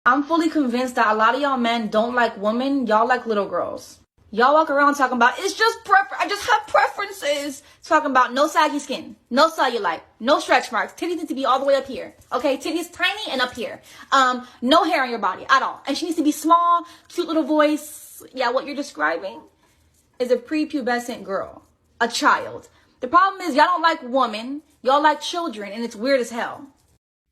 I'm fully convinced that a lot of y'all men don't like women. Y'all like little girls. Y'all walk around talking about, it's just preference. I just have preferences. Talking about no saggy skin, no cellulite, no stretch marks. Titties need to be all the way up here. Okay, titties tiny and up here. No hair on your body at all. And she needs to be small, cute little voice. Yeah, what you're describing is a prepubescent girl, a child. The problem is y'all don't like women. Y'all like children, and it's weird as hell.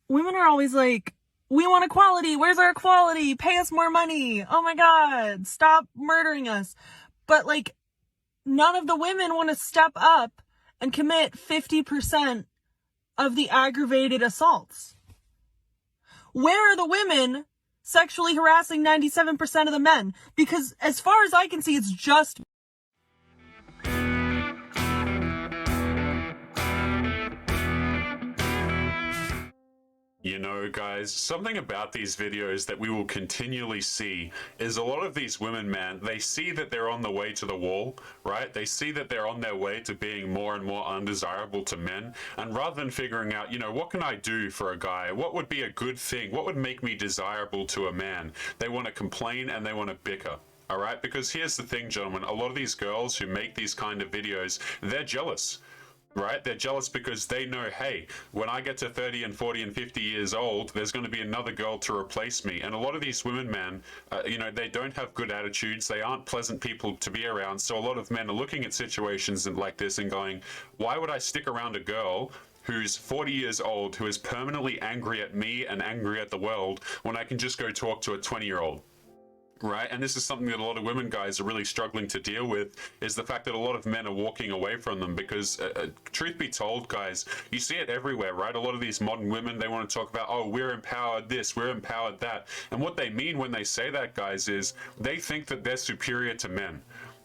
Women are always like, we want equality. Where's our equality? Pay us more money. Oh my God, stop murdering us. But like, none of the women want to step up and commit 50% of the aggravated assaults. Where are the women sexually harassing 97% of the men? Because as far as I can see, it's just You know, guys, something about these videos that we will continually see is a lot of these women, man, they see that they're on the way to the wall, right? They see that they're on their way to being more and more undesirable to men. And rather than figuring out, you know, what can I do for a guy? What would be a good thing? What would make me desirable to a man? They want to complain and they want to bicker. All right? Because here's the thing, gentlemen, a lot of these girls who make these kind of videos, they're jealous. Right? They're jealous because they know, hey, when I get to 30 and 40 and 50 years old, there's going to be another girl to replace me. And a lot of these women, man, you know, they don't have good attitudes. They aren't pleasant people to be around. So a lot of men are looking at situations like this and going, why would I stick around a girl who's 40 years old, who is permanently angry at me and angry at the world, when I can just go talk to a 20-year-old? Right? And this is something that a lot of women guys are really struggling to deal with, is the fact that a lot of men are walking away from them because, truth be told, guys, you see it everywhere, right? A lot of these modern women, they want to talk about, oh, we're empowered this, we're empowered that. And what they mean when they say that, guys, is they think that they're superior to men.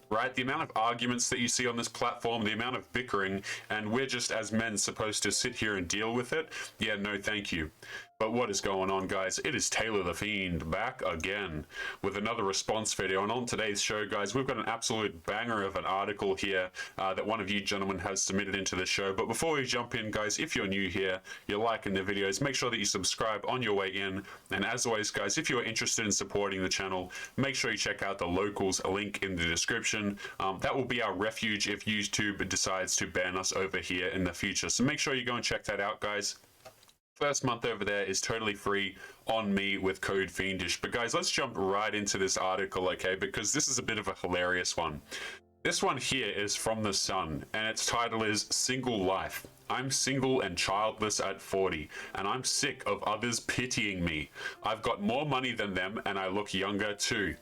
Right? The amount of arguments that you see on this platform, the amount of bickering, and we're just as men supposed to sit here and deal with it. Yeah, no, thank you. But what is going on, guys? It is Taylor the Fiend back again with another response video. And on today's show, guys, we've got an absolute banger of an article here that one of you gentlemen has submitted into the show. But before we jump in, guys, if you're new here, you're liking the videos, make sure that you subscribe on your way in. And as always, guys, if you're interested in supporting the channel, make sure you check out the locals link in the description. That will be our refuge if YouTube decides to ban us over here in the future. So make sure you go and check that out, guys. First month over there is totally free on me with code Fiendish. But guys, let's jump right into this article, okay? Because this is a bit of a hilarious one. This one here is from The Sun, and its title is Single Life. I'm single and childless at 40, and I'm sick of others pitying me. I've got more money than them, and I look younger too.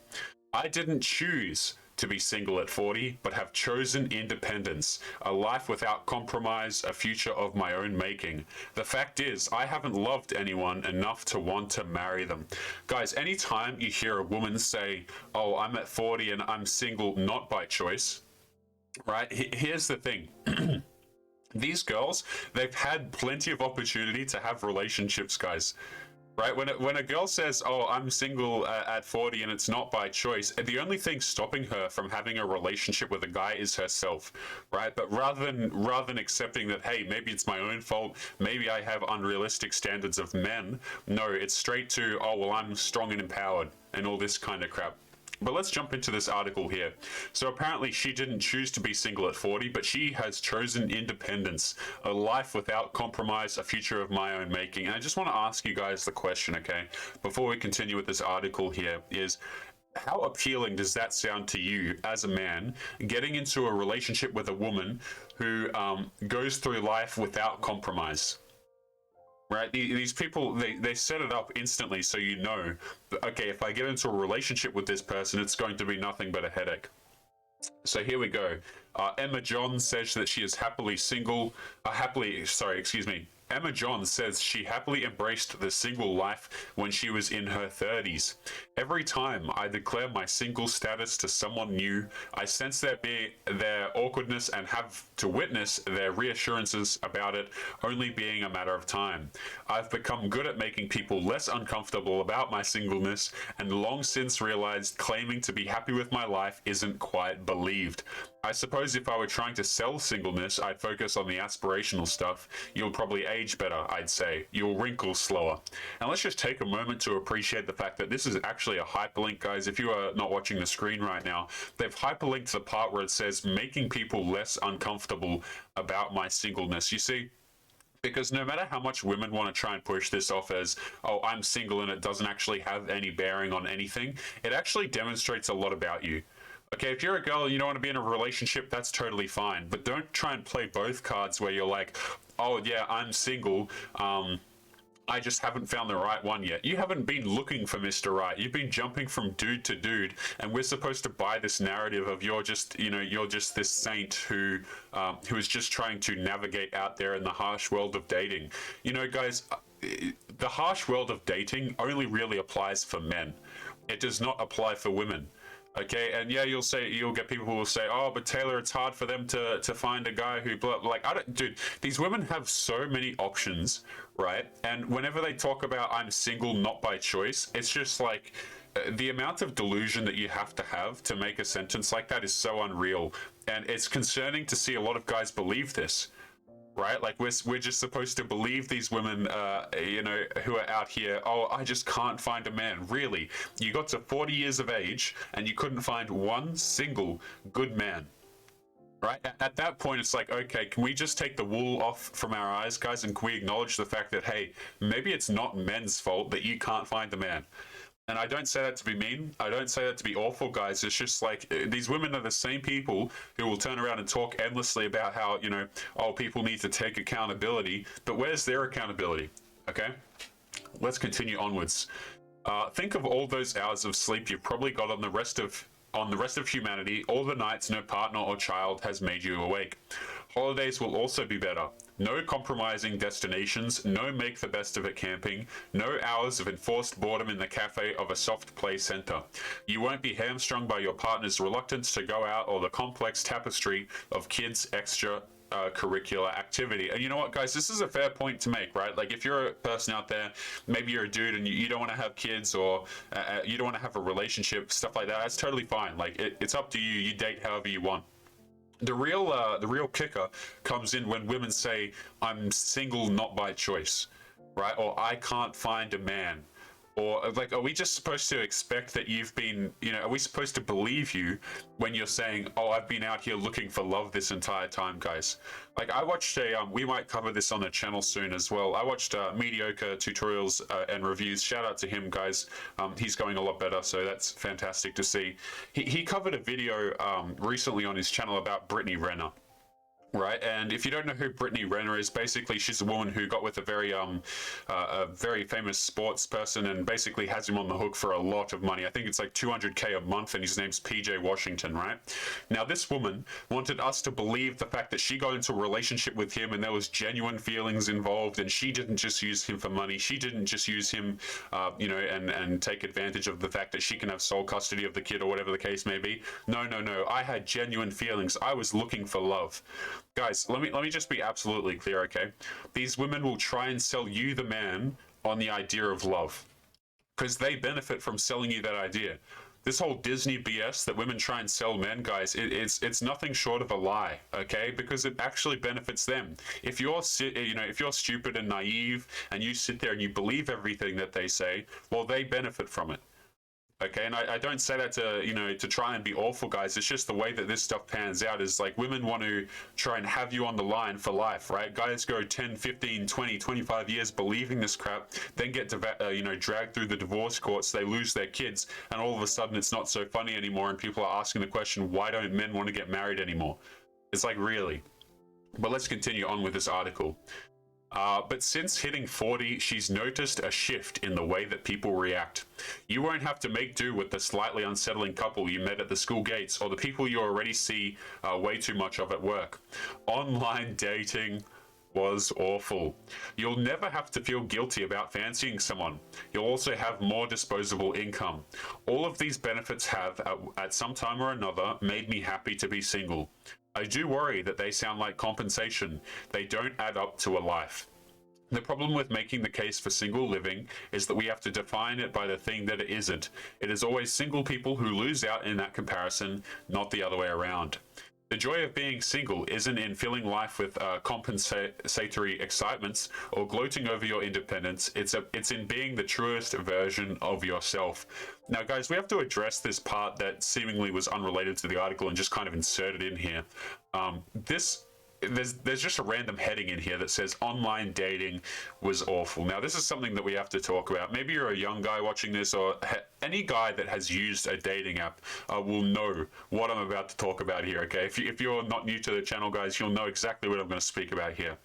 I didn't choose to be single at 40, but have chosen independence, a life without compromise, a future of my own making. The fact is, I haven't loved anyone enough to want to marry them. Guys, anytime you hear a woman say, oh, I'm at 40 and I'm single not by choice, right? Here's the thing. These girls, they've had plenty of opportunity to have relationships, guys. Right? When a girl says, oh, I'm single at 40 and it's not by choice, the only thing stopping her from having a relationship with a guy is herself, right? But rather than accepting that, hey, maybe it's my own fault, maybe I have unrealistic standards of men, no, it's straight to, oh, well, I'm strong and empowered and all this kind of crap. But let's jump into this article here. So apparently she didn't choose to be single at 40, but she has chosen independence, a life without compromise, a future of my own making. And I just want to ask you guys the question, okay, before we continue with this article here, is how appealing does that sound to you as a man, getting into a relationship with a woman who goes through life without compromise? Right? These people, they set it up instantly so you know, okay, if I get into a relationship with this person, it's going to be nothing but a headache. So here we go. Emma John says that she is happily single, Emma John says she happily embraced the single life when she was in her 30s. Every time I declare my single status to someone new, I sense their awkwardness and have to witness their reassurances about it only being a matter of time. I've become good at making people less uncomfortable about my singleness and long since realized claiming to be happy with my life isn't quite believed. I suppose if I were trying to sell singleness, I'd focus on the aspirational stuff. You'll probably age better, I'd say. You'll wrinkle slower. And let's just take a moment to appreciate the fact that this is actually a hyperlink, guys. If you are not watching the screen right now, they've hyperlinked the part where it says, making people less uncomfortable about my singleness. You see, because no matter how much women want to try and push this off as, oh, I'm single and it doesn't actually have any bearing on anything, it actually demonstrates a lot about you. Okay, if you're a girl and you don't want to be in a relationship, that's totally fine. But don't try and play both cards where you're like, oh, yeah, I'm single. I just haven't found the right one yet. You haven't been looking for Mr. Right. You've been jumping from dude to dude, and we're supposed to buy this narrative of you're just this saint who is just trying to navigate out there in the harsh world of dating. You know, guys, the harsh world of dating only really applies for men. It does not apply for women. Okay, and yeah, you'll get people who will say, oh, but Taylor, it's hard for them to find a guy who, like, dude, these women have so many options, right? And whenever they talk about I'm single, not by choice, it's just like the amount of delusion that you have to make a sentence like that is so unreal, and it's concerning to see a lot of guys believe this. Right, like we're just supposed to believe these women, who are out here. Oh, I just can't find a man. Really, you got to 40 years of age and you couldn't find one single good man. Right, at that point, it's like, okay, can we just take the wool off from our eyes, guys, and can we acknowledge the fact that, hey, maybe it's not men's fault that you can't find a man. And I don't say that to be mean. I don't say that to be awful, guys. It's just like these women are the same people who will turn around and talk endlessly about how, oh, people need to take accountability. But where's their accountability? Okay, let's continue onwards. Think of all those hours of sleep you've probably got on the rest of humanity, all the nights no partner or child has made you awake. Holidays will also be better. No compromising destinations, no make the best of it camping, no hours of enforced boredom in the cafe of a soft play center. You won't be hamstrung by your partner's reluctance to go out or the complex tapestry of kids' extra curricular activity. And you know what, guys, this is a fair point to make, right? Like, if you're a person out there, maybe you're a dude and you don't want to have kids, or you don't want to have a relationship, stuff like that, that's totally fine. Like, it's up to you. You date however you want. The real kicker comes in when women say, I'm single not by choice, right? Or I can't find a man. Or, like, are we just supposed to expect that you've been, are we supposed to believe you when you're saying, oh, I've been out here looking for love this entire time, guys? Like, I watched we might cover this on the channel soon as well. I watched Mediocre Tutorials and Reviews. Shout out to him, guys. He's going a lot better, so that's fantastic to see. He covered a video recently on his channel about Brittany Renner. Right, and if you don't know who Brittany Renner is, basically she's a woman who got with a very famous sports person and basically has him on the hook for a lot of money. I think it's like $200K a month, and his name's PJ Washington, right? Now, this woman wanted us to believe the fact that she got into a relationship with him and there was genuine feelings involved, and she didn't just use him for money. She didn't just use him, and take advantage of the fact that she can have sole custody of the kid or whatever the case may be. No. I had genuine feelings. I was looking for love. Guys, let me just be absolutely clear, okay? These women will try and sell you, the man, on the idea of love, because they benefit from selling you that idea. This whole Disney BS that women try and sell men, guys, it's nothing short of a lie, okay? Because it actually benefits them. If you're stupid and naive and you sit there and you believe everything that they say, well, they benefit from it. Okay, and I don't say that to try and be awful, guys. It's just the way that this stuff pans out is like women want to try and have you on the line for life, right? Guys go 10, 15, 20, 25 years believing this crap, then get dragged through the divorce courts, they lose their kids, and all of a sudden it's not so funny anymore, and people are asking the question, why don't men want to get married anymore? It's like, really? But let's continue on with this article. But since hitting 40, she's noticed a shift in the way that people react. You won't have to make do with the slightly unsettling couple you met at the school gates or the people you already see way too much of at work. Online dating was awful. You'll never have to feel guilty about fancying someone. You'll also have more disposable income. All of these benefits have, at some time or another, made me happy to be single. I do worry that they sound like compensation. They don't add up to a life. The problem with making the case for single living is that we have to define it by the thing that it isn't. It is always single people who lose out in that comparison, not the other way around. The joy of being single isn't in filling life with compensatory excitements or gloating over your independence. It's in being the truest version of yourself. Now, guys, we have to address this part that seemingly was unrelated to the article and just kind of inserted in here. There's just a random heading in here that says online dating was awful. Now, this is something that we have to talk about. Maybe you're a young guy watching this, or any guy that has used a dating app will know what I'm about to talk about here, okay? If you're not new to the channel, guys, you'll know exactly what I'm going to speak about here.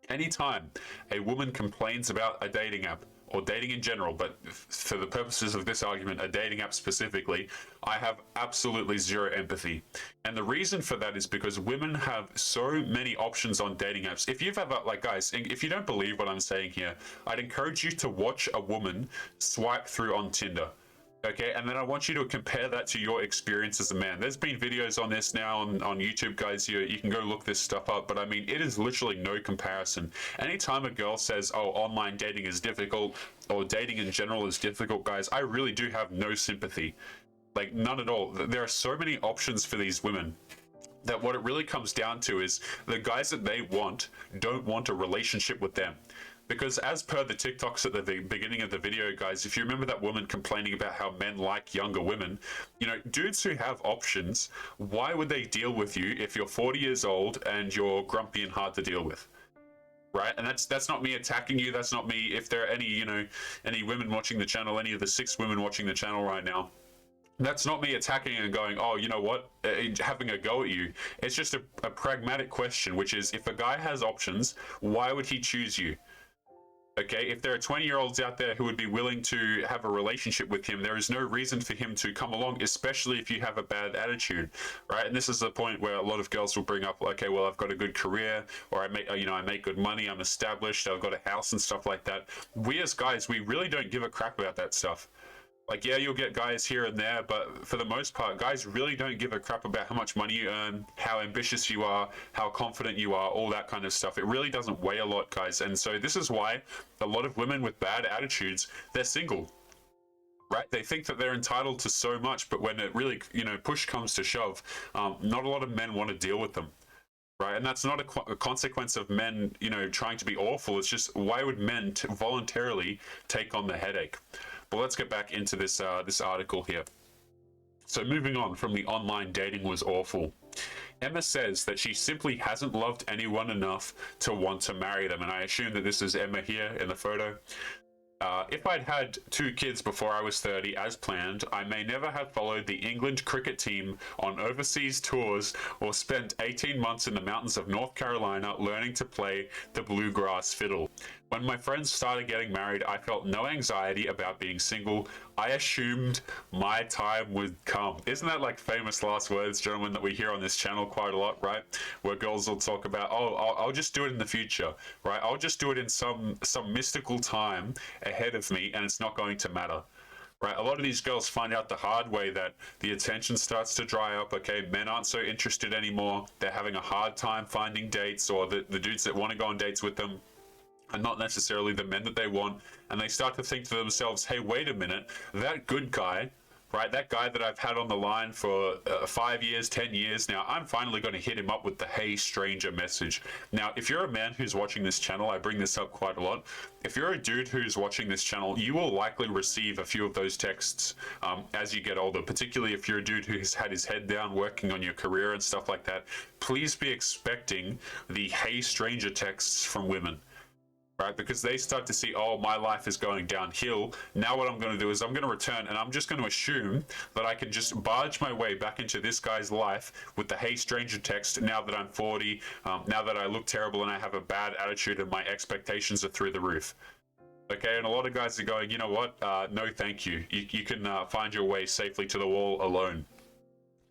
Anytime a woman complains about a dating app, or dating in general, but for the purposes of this argument, a dating app specifically, I have absolutely zero empathy. And the reason for that is because women have so many options on dating apps. If you've ever, like, guys, if you don't believe what I'm saying here, I'd encourage you to watch a woman swipe through on Tinder. Okay, and then I want you to compare that to your experience as a man. There's been videos on this now on YouTube, guys. You can go look this stuff up, but I mean, it is literally no comparison. Anytime a girl says, oh, online dating is difficult, or dating in general is difficult, guys, I really do have no sympathy. Like, none at all. There are so many options for these women that what it really comes down to is the guys that they want don't want a relationship with them. Because as per the TikToks at the beginning of the video, guys, if you remember that woman complaining about how men like younger women, you know, dudes who have options, why would they deal with you if you're 40 years old and you're grumpy and hard to deal with? Right? And that's not me attacking you. That's not me. If there are any, you know, any women watching the channel, any of the 6 women watching the channel right now, that's not me attacking and going, oh, you know what, having a go at you. It's just a pragmatic question, which is, if a guy has options, why would he choose you? Okay, if there are 20-year-olds out there who would be willing to have a relationship with him, there is no reason for him to come along, especially if you have a bad attitude, right? And this is the point where a lot of girls will bring up, okay, well, I've got a good career, or I make good money, I'm established, I've got a house and stuff like that. We as guys, we really don't give a crap about that stuff. Like, yeah, you'll get guys here and there, but for the most part, guys really don't give a crap about how much money you earn, how ambitious you are, how confident you are, all that kind of stuff. It really doesn't weigh a lot, guys. And so this is why a lot of women with bad attitudes, they're single, right? They think that they're entitled to so much, but when it really, you know, push comes to shove, not a lot of men want to deal with them. Right, and that's not a consequence of men, you know, trying to be awful. It's just, why would men voluntarily take on the headache? But let's get back into this this article here. So moving on from the online dating was awful. Emma says that she simply hasn't loved anyone enough to want to marry them, and I assume that this is Emma here in the photo. If I'd had 2 kids before I was 30 as planned, I may never have followed the England cricket team on overseas tours or spent 18 months in the mountains of North Carolina learning to play the bluegrass fiddle. When my friends started getting married, I felt no anxiety about being single. I assumed my time would come. Isn't that like famous last words, gentlemen, that we hear on this channel quite a lot, right? Where girls will talk about, oh, I'll just do it in the future, right? I'll just do it in some mystical time ahead of me, and it's not going to matter. Right, a lot of these girls find out the hard way that the attention starts to dry up. Okay, men aren't so interested anymore. They're having a hard time finding dates, or the dudes that want to go on dates with them and not necessarily the men that they want, and they start to think to themselves, hey, wait a minute, that good guy, right, that guy that I've had on the line for 5 years, 10 years now, I'm finally going to hit him up with the hey stranger message. Now, if you're a man who's watching this channel, I bring this up quite a lot, if you're a dude who's watching this channel, you will likely receive a few of those texts as you get older, particularly if you're a dude who's had his head down working on your career and stuff like that. Please be expecting the hey stranger texts from women. Right, because they start to see, oh, my life is going downhill. Now what I'm going to do is I'm going to return, and I'm just going to assume that I can just barge my way back into this guy's life with the hey stranger text now that I'm 40, now that I look terrible and I have a bad attitude and my expectations are through the roof. Okay, and a lot of guys are going, you know what, no thank you. You can find your way safely to the wall alone.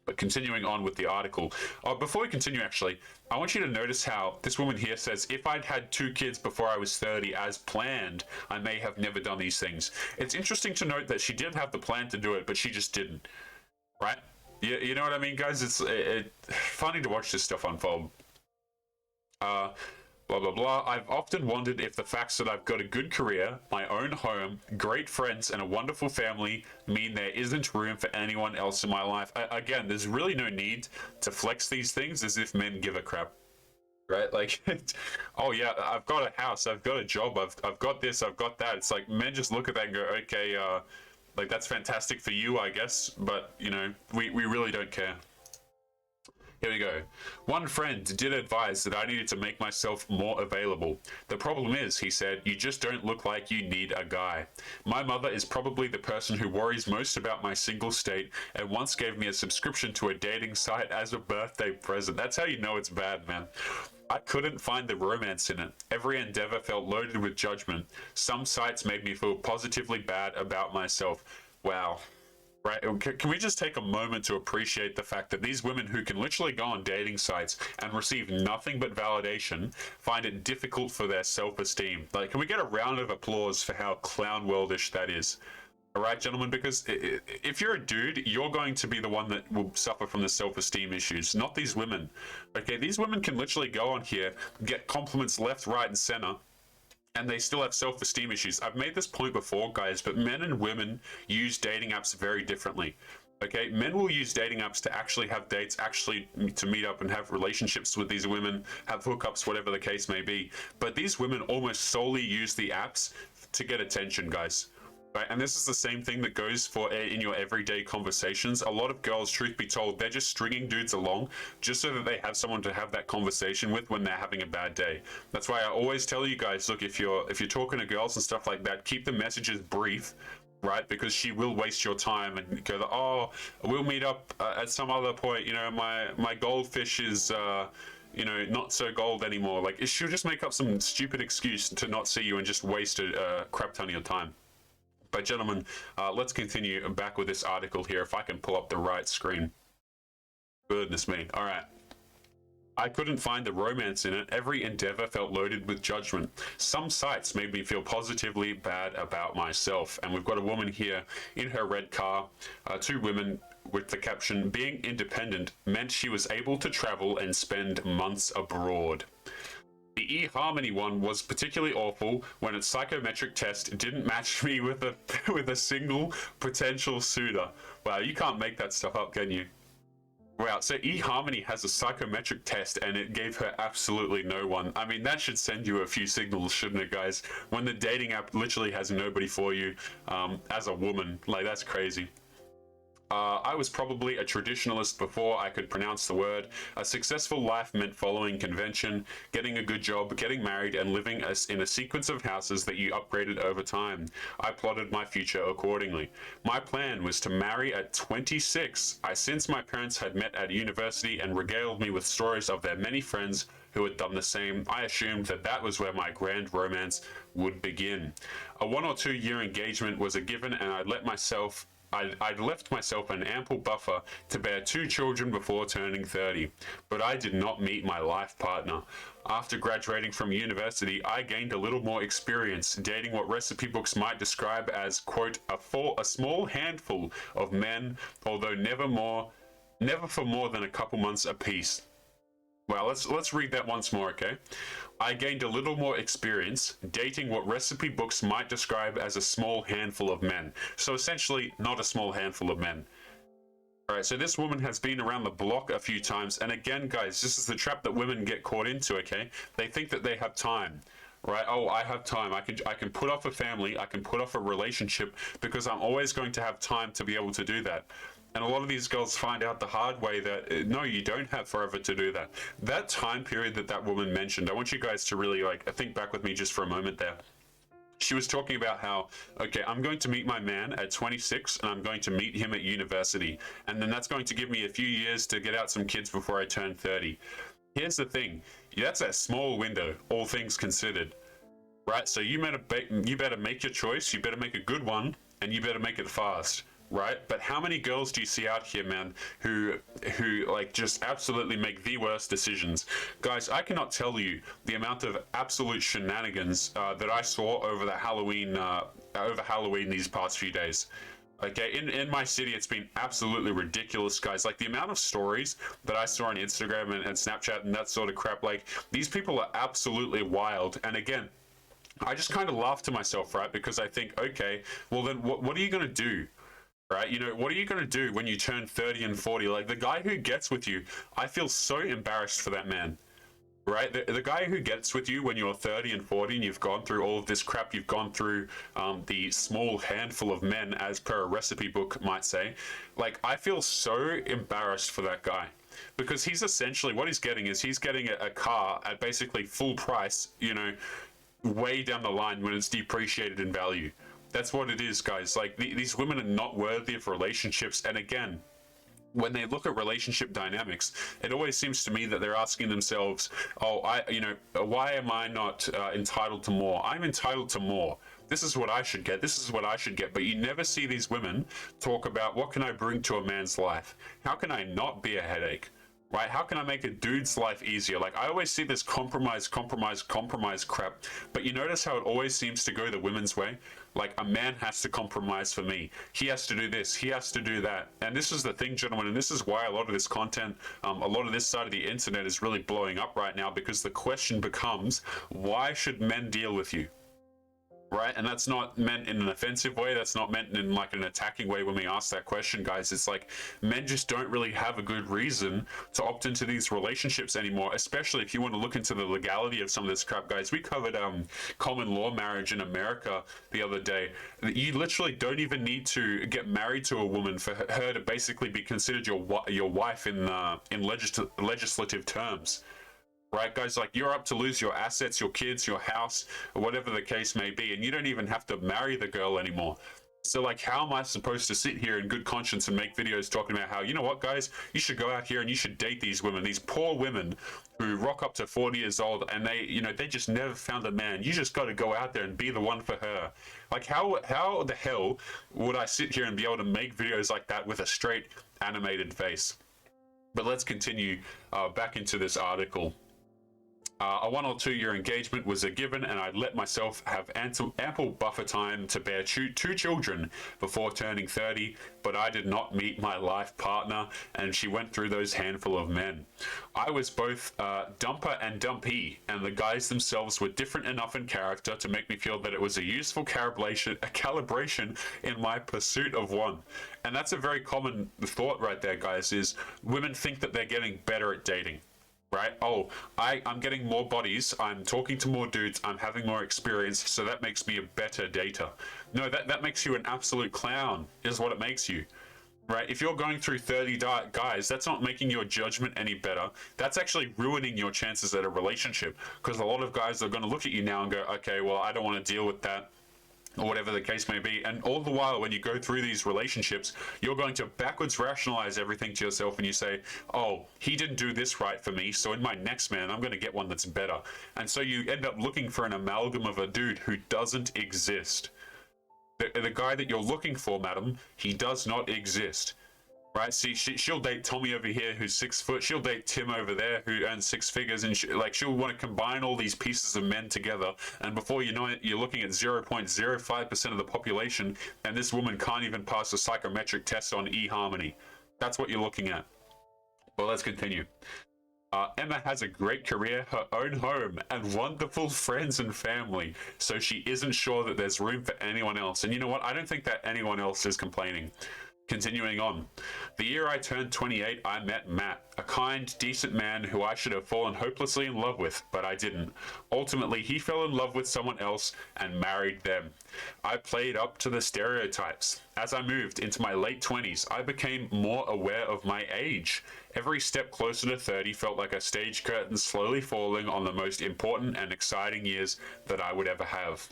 But continuing on with the article, before we continue, actually, I want you to notice how this woman here says, if I'd had 2 kids before I was 30 as planned, I may have never done these things. It's interesting to note that she did have the plan to do it, but she just didn't, right? You know what I mean, guys? It's funny to watch this stuff unfold. blah blah blah. I've often wondered if the facts that I've got a good career, my own home, great friends, and a wonderful family mean there isn't room for anyone else in my life. Again, there's really no need to flex these things as if men give a crap, right? Like, oh yeah, I've got a house, I've got a job, I've got this, I've got that. It's like men just look at that and go, okay, like that's fantastic for you, I guess, but you know, we really don't care. Here we go. One friend did advise that I needed to make myself more available. The problem is, he said, you just don't look like you need a guy. My mother is probably the person who worries most about my single state and once gave me a subscription to a dating site as a birthday present. That's how you know it's bad, man. I couldn't find the romance in it. Every endeavor felt loaded with judgment. Some sites made me feel positively bad about myself. Wow. Right, can we just take a moment to appreciate the fact that these women who can literally go on dating sites and receive nothing but validation find it difficult for their self-esteem? Like, can we get a round of applause for how clown worldish that is? All right, gentlemen, because if you're a dude, you're going to be the one that will suffer from the self-esteem issues, not these women. Okay, these women can literally go on here, get compliments left, right, and center, and they still have self-esteem issues. I've made this point before, guys, but men and women use dating apps very differently. Okay, men will use dating apps to actually have dates, actually to meet up and have relationships with these women, have hookups, whatever the case may be. But these women almost solely use the apps to get attention, guys. Right, and this is the same thing that goes for in your everyday conversations. A lot of girls, truth be told, they're just stringing dudes along just so that they have someone to have that conversation with when they're having a bad day. That's why I always tell you guys, look, if you're talking to girls and stuff like that, keep the messages brief, right? Because she will waste your time and go, oh, we'll meet up at some other point. You know, my goldfish is you know, not so gold anymore. Like, she'll just make up some stupid excuse to not see you and just waste a crap ton of your time. But gentlemen, let's continue back with this article here, if I can pull up the right screen. Goodness me. All right. I couldn't find the romance in it. Every endeavor felt loaded with judgment. Some sites made me feel positively bad about myself. And we've got a woman here in her red car, two women with the caption, being independent meant she was able to travel and spend months abroad. The eHarmony one was particularly awful when its psychometric test didn't match me with a single potential suitor. Wow, you can't make that stuff up, can you? Wow, so eHarmony has a psychometric test and it gave her absolutely no one. I mean, that should send you a few signals, shouldn't it, guys? When the dating app literally has nobody for you as a woman. Like, that's crazy. I was probably a traditionalist before I could pronounce the word. A successful life meant following convention, getting a good job, getting married, and living in a sequence of houses that you upgraded over time. I plotted my future accordingly. My plan was to marry at 26. Since my parents had met at university and regaled me with stories of their many friends who had done the same, I assumed that that was where my grand romance would begin. A 1 or 2 year engagement was a given, and I'd left myself an ample buffer to bear 2 children before turning 30, but I did not meet my life partner. After graduating from university, I gained a little more experience dating what recipe books might describe as, quote, a small handful of men, although never for more than a couple months apiece. Well, let's read that once more, okay? I gained a little more experience dating what recipe books might describe as a small handful of men. So essentially, not a small handful of men. All right, so this woman has been around the block a few times. And again, guys, this is the trap that women get caught into, okay? They think that they have time, right? Oh, I have time. I can put off a family. I can put off a relationship because I'm always going to have time to be able to do that. And a lot of these girls find out the hard way that, no, you don't have forever to do that. That time period that woman mentioned, I want you guys to really, like, think back with me just for a moment there. She was talking about how, okay, I'm going to meet my man at 26 and I'm going to meet him at university. And then that's going to give me a few years to get out some kids before I turn 30. Here's the thing. That's a small window, all things considered. Right? So you better make your choice, you better make a good one, and you better make it fast. Right? But how many girls do you see out here, man, who like just absolutely make the worst decisions? Guys, I cannot tell you the amount of absolute shenanigans that I saw over the Halloween these past few days. Okay, in my city, it's been absolutely ridiculous, guys. Like the amount of stories that I saw on Instagram and Snapchat and that sort of crap. Like these people are absolutely wild. And again, I just kind of laugh to myself, right? Because I think, okay, well then what are you going to do? Right? You know, what are you going to do when you turn 30 and 40? Like the guy who gets with you, I feel so embarrassed for that man. Right? The guy who gets with you when you're 30 and 40 and you've gone through all of this crap, you've gone through the small handful of men, as per a recipe book might say. Like, I feel so embarrassed for that guy. Because he's essentially, what he's getting is he's getting a car at basically full price, you know, way down the line when it's depreciated in value. That's what it is, guys. Like, these women are not worthy of relationships. And again, when they look at relationship dynamics, it always seems to me that they're asking themselves, oh, why am I not entitled to more? I'm entitled to more. This is what I should get. This is what I should get. But you never see these women talk about, what can I bring to a man's life? How can I not be a headache? Right? How can I make a dude's life easier? Like, I always see this compromise crap, but you notice how it always seems to go the women's way? Like, a man has to compromise for me. He has to do this. He has to do that. And this is the thing, gentlemen, and this is why a lot of this content, a lot of this side of the internet is really blowing up right now, because the question becomes, why should men deal with you? Right? And that's not meant in an offensive way. That's not meant in like an attacking way when we ask that question, guys. It's like men just don't really have a good reason to opt into these relationships anymore, especially if you want to look into the legality of some of this crap, guys. We covered common law marriage in America the other day. You literally don't even need to get married to a woman for her to basically be considered your wife in legislative terms. Right, guys, like you're up to lose your assets, your kids, your house, or whatever the case may be, and you don't even have to marry the girl anymore. So like, how am I supposed to sit here in good conscience and make videos talking about how, you know what, guys, you should go out here and you should date these women, these poor women who rock up to 40 years old and they just never found a man. You just got to go out there and be the one for her. Like, how the hell would I sit here and be able to make videos like that with a straight animated face? But let's continue back into this article. A 1 or 2 year engagement was a given, and I'd let myself have ample buffer time to bear two children before turning 30, but I did not meet my life partner, and she went through those handful of men. I was both dumper and dumpy, and the guys themselves were different enough in character to make me feel that it was a useful calibration in my pursuit of one. And that's a very common thought right there, guys, is women think that they're getting better at dating. Right? Oh, I'm getting more bodies, I'm talking to more dudes, I'm having more experience, so that makes me a better dater. No, that makes you an absolute clown, is what it makes you. Right? If you're going through 30 guys, that's not making your judgment any better. That's actually ruining your chances at a relationship, because a lot of guys are going to look at you now and go, okay, well, I don't want to deal with that, or whatever the case may be. And all the while, when you go through these relationships, you're going to backwards rationalize everything to yourself, and you say, oh, he didn't do this right for me, so in my next man, I'm going to get one that's better. And so you end up looking for an amalgam of a dude who doesn't exist. The guy that you're looking for, madam, he does not exist. Right? See, she'll date Tommy over here, who's 6 foot. She'll date Tim over there, who earns 6 figures, and she'll want to combine all these pieces of men together. And before you know it, you're looking at 0.05% of the population, and this woman can't even pass a psychometric test on eHarmony. That's what you're looking at. Well, let's continue. Emma has a great career, her own home, and wonderful friends and family, so she isn't sure that there's room for anyone else. And you know what? I don't think that anyone else is complaining. Continuing on. The year I turned 28, I met Matt, a kind, decent man who I should have fallen hopelessly in love with, but I didn't. Ultimately, he fell in love with someone else and married them. I played up to the stereotypes. As I moved into my late 20s, I became more aware of my age. Every step closer to 30 felt like a stage curtain slowly falling on the most important and exciting years that I would ever have.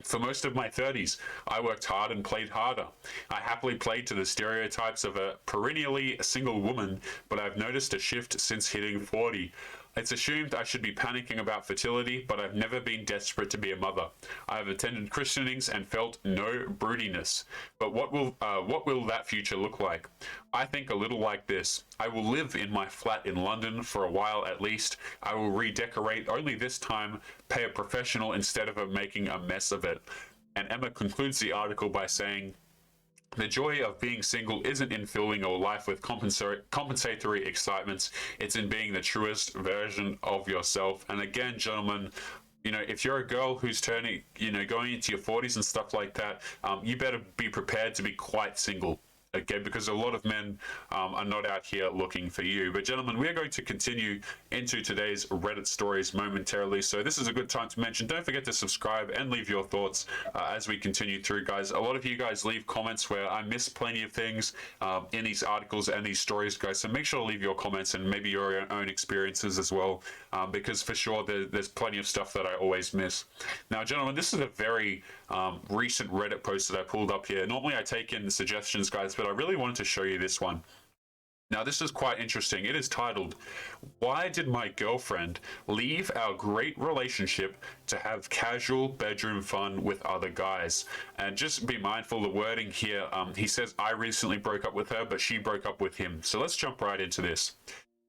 For most of my 30s, I worked hard and played harder. I happily played to the stereotypes of a perennially single woman, but I've noticed a shift since hitting 40. It's assumed I should be panicking about fertility, but I've never been desperate to be a mother. I have attended christenings and felt no broodiness. But what will that future look like? I think a little like this. I will live in my flat in London for a while at least. I will redecorate, only this time pay a professional instead of making a mess of it. And Emma concludes the article by saying, The joy of being single isn't in filling your life with compensatory excitements. It's in being the truest version of yourself. And again, gentlemen, if you're a girl who's turning, going into your 40s and stuff like that, you better be prepared to be quite single. Okay, because a lot of men are not out here looking for you. But gentlemen, we are going to continue into today's Reddit stories momentarily. So this is a good time to mention, don't forget to subscribe and leave your thoughts as we continue through, guys. A lot of you guys leave comments where I miss plenty of things in these articles and these stories, guys. So make sure to leave your comments and maybe your own experiences as well, because for sure there's plenty of stuff that I always miss. Now, gentlemen, this is a very recent Reddit post that I pulled up here. Normally I take in suggestions, guys, but I really wanted to show you this one. Now, this is quite interesting. It is titled, "Why Did My Girlfriend Leave Our Great Relationship to Have Casual Bedroom Fun with Other Guys?" And just be mindful of the wording here. He says, "I recently broke up with her, but she broke up with him." So let's jump right into this.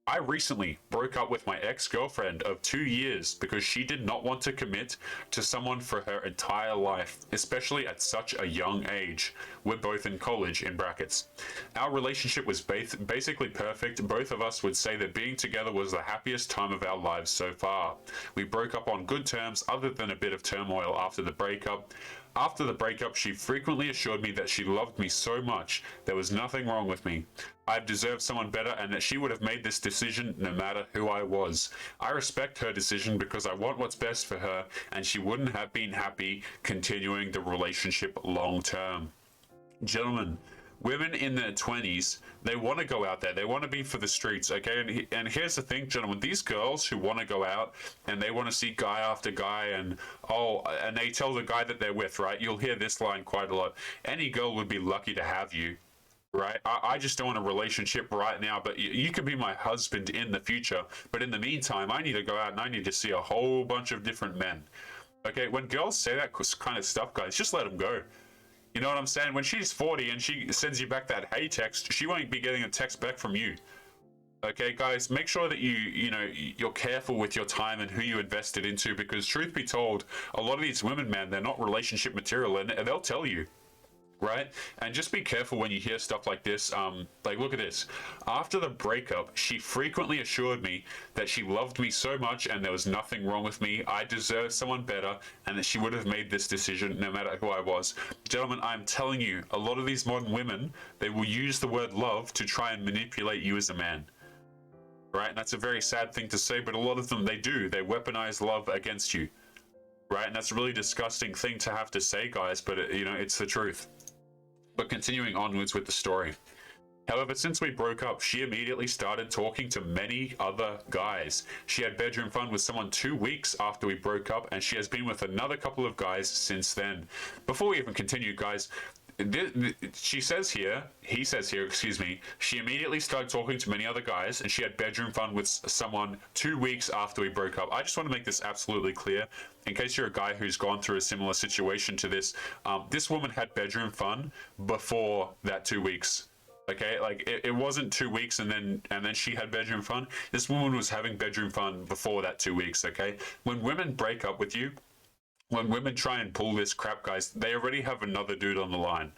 "I recently broke up with my ex-girlfriend of 2 years because she did not want to commit to someone for her entire life, especially at such a young age. We're both in college, in brackets. Our relationship was basically perfect. Both of us would say that being together was the happiest time of our lives so far. We broke up on good terms other than a bit of turmoil after the breakup. After the breakup, she frequently assured me that she loved me so much there was nothing wrong with me. I deserved someone better and that she would have made this decision no matter who I was. I respect her decision because I want what's best for her, and she wouldn't have been happy continuing the relationship long term." Gentlemen, women in their 20s, they want to go out there. They want to be for the streets, okay? And here's the thing, gentlemen. These girls who want to go out and they want to see guy after guy and they tell the guy that they're with, right? You'll hear this line quite a lot. "Any girl would be lucky to have you." Right? I just don't want a relationship right now, but you could be my husband in the future. But in the meantime, I need to go out and I need to see a whole bunch of different men. Okay? When girls say that kind of stuff, guys, just let them go. You know what I'm saying? When she's 40 and she sends you back that hey text, she won't be getting a text back from you. Okay, guys, make sure that you're careful with your time and who you invest it into, because truth be told, a lot of these women, man, they're not relationship material, and they'll tell you. Right? And just be careful when you hear stuff like this. Like, look at this. "After the breakup, she frequently assured me that she loved me so much and there was nothing wrong with me. I deserved someone better and that she would have made this decision no matter who I was." Gentlemen, I'm telling you, a lot of these modern women, they will use the word love to try and manipulate you as a man. Right? And that's a very sad thing to say, but a lot of them, they do. They weaponize love against you. Right? And that's a really disgusting thing to have to say, guys, but it's the truth. But continuing onwards with the story. "However, since we broke up, she immediately started talking to many other guys. She had bedroom fun with someone 2 weeks after we broke up, and she has been with another couple of guys since then." Before we even continue, guys, he says here, she immediately started talking to many other guys and she had bedroom fun with someone 2 weeks after we broke up. I just want to make this absolutely clear in case you're a guy who's gone through a similar situation to this. This woman had bedroom fun before that 2 weeks. Okay, like it wasn't 2 weeks and then she had bedroom fun. This woman was having bedroom fun before that 2 weeks. Okay, when women break up with you, when women try and pull this crap, guys, they already have another dude on the line.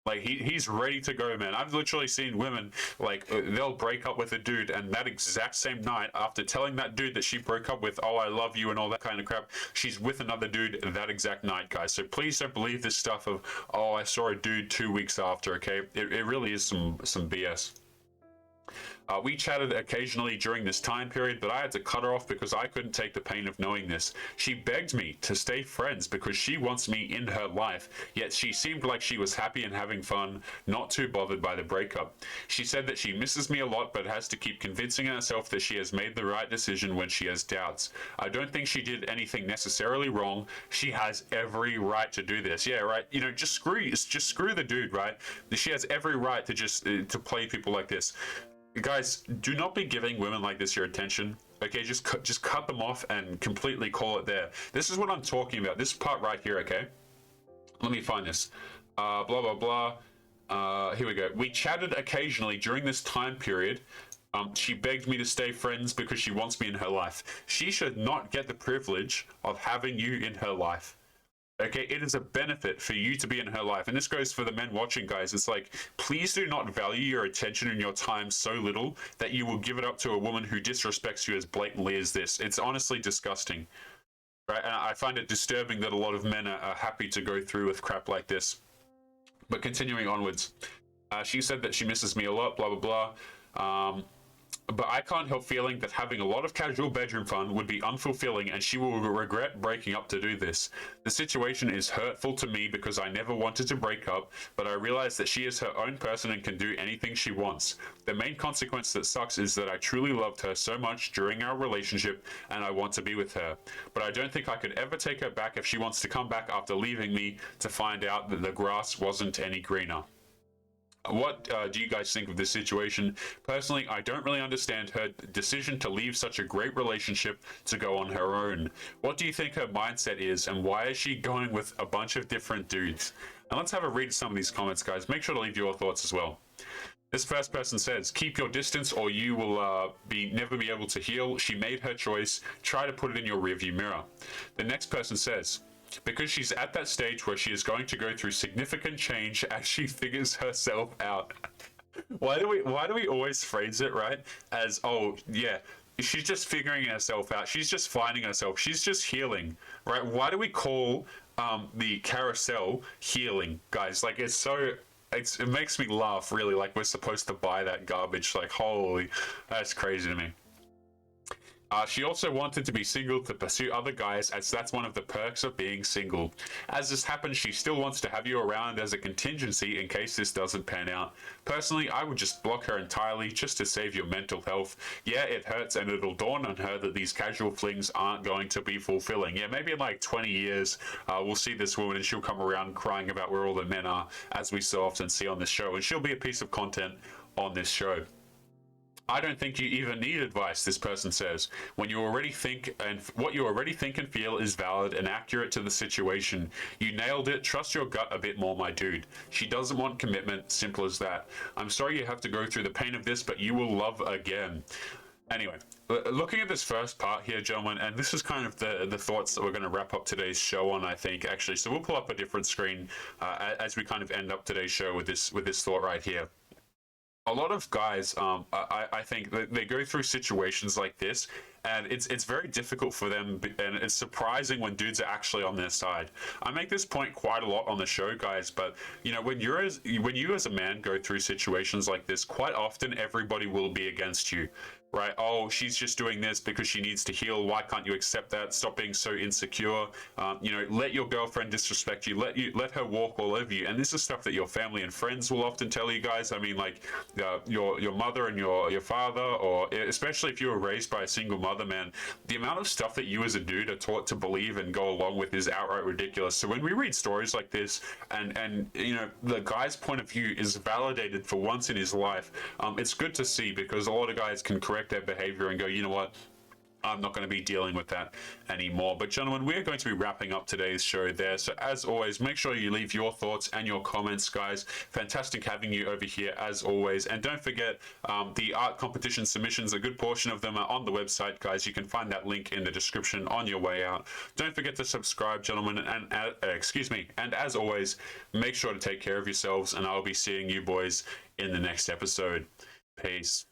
Like, he's ready to go, man. I've literally seen women, like, they'll break up with a dude, and that exact same night, after telling that dude that she broke up with, "Oh, I love you," and all that kind of crap, she's with another dude that exact night, guys. So please don't believe this stuff of, "Oh, I saw a dude 2 weeks after," okay? It really is some BS. "We chatted occasionally during this time period, but I had to cut her off because I couldn't take the pain of knowing this. She begged me to stay friends because she wants me in her life, yet she seemed like she was happy and having fun, not too bothered by the breakup. She said that she misses me a lot, but has to keep convincing herself that she has made the right decision when she has doubts. I don't think she did anything necessarily wrong. She has every right to do this." Yeah, right. Just screw the dude, right? She has every right to just to play people like this. Guys, do not be giving women like this your attention. Okay, just cut them off and completely call it there. This is what I'm talking about. This part right here, okay? Let me find this. Blah, blah, blah. Here we go. "We chatted occasionally during this time period. She begged me to stay friends because she wants me in her life. She should not get the privilege of having you in her life." Okay, it is a benefit for you to be in her life. And this goes for the men watching, guys. It's like, please do not value your attention and your time so little that you will give it up to a woman who disrespects you as blatantly as this. It's honestly disgusting. Right? And I find it disturbing that a lot of men are happy to go through with crap like this. But continuing onwards, she said that she misses me a lot, blah, blah, blah. But I can't help feeling that having a lot of casual bedroom fun would be unfulfilling, and she will regret breaking up to do this. The situation is hurtful to me because I never wanted to break up, but I realize that she is her own person and can do anything she wants. The main consequence that sucks is that I truly loved her so much during our relationship, and I want to be with her. But I don't think I could ever take her back if she wants to come back after leaving me to find out that the grass wasn't any greener. What do you guys think of this situation? Personally, I don't really understand her decision to leave such a great relationship to go on her own. What do you think her mindset is, and why is she going with a bunch of different dudes? And let's have a read of some of these comments, guys. Make sure to leave your thoughts as well. This first person says, keep your distance or you will never be able to heal. She made her choice. Try to put it in your rearview mirror. The next person says, because she's at that stage where she is going to go through significant change as she figures herself out. Why do we always phrase it, right, as, oh yeah, she's just figuring herself out, she's just finding herself, she's just healing, right? Why do we call the carousel healing, guys? Like, it makes me laugh, really, like we're supposed to buy that garbage. Like, holy, that's crazy to me. She also wanted to be single to pursue other guys, as that's one of the perks of being single. As this happens, she still wants to have you around as a contingency in case this doesn't pan out. Personally, I would just block her entirely just to save your mental health. Yeah, it hurts, and it'll dawn on her that these casual flings aren't going to be fulfilling. Yeah, maybe in like 20 years, we'll see this woman and she'll come around crying about where all the men are, as we so often see on this show, and she'll be a piece of content on this show. I don't think you even need advice, this person says. When you already think, and what you already think and feel is valid and accurate to the situation. You nailed it. Trust your gut a bit more, my dude. She doesn't want commitment. Simple as that. I'm sorry you have to go through the pain of this, but you will love again. Anyway, looking at this first part here, gentlemen, and this is kind of the thoughts that we're going to wrap up today's show on, I think, actually. So we'll pull up a different screen as we kind of end up today's show with this thought right here. A lot of guys, I think that they go through situations like this, and it's very difficult for them, and it's surprising when dudes are actually on their side. I make this point quite a lot on the show, guys, but you know, when you as a man go through situations like this, quite often everybody will be against you. Right? Oh, she's just doing this because she needs to heal. Why can't you accept that? Stop being so insecure. You know, let your girlfriend disrespect you. Let her walk all over you. And this is stuff that your family and friends will often tell you guys. I mean, like your mother and your father, or especially if you were raised by a single mother, man, the amount of stuff that you as a dude are taught to believe and go along with is outright ridiculous. So when we read stories like this, and you know, the guy's point of view is validated for once in his life, it's good to see, because a lot of guys can correct their behavior and go, you know what, I'm not going to be dealing with that anymore. But gentlemen, we're going to be wrapping up today's show there. So as always, make sure you leave your thoughts and your comments, guys. Fantastic having you over here as always. And don't forget, the art competition submissions, a good portion of them are on the website, guys. You can find that link in the description on your way out. Don't forget to subscribe, gentlemen, and excuse me. And as always, make sure to take care of yourselves, and I'll be seeing you boys in the next episode. Peace.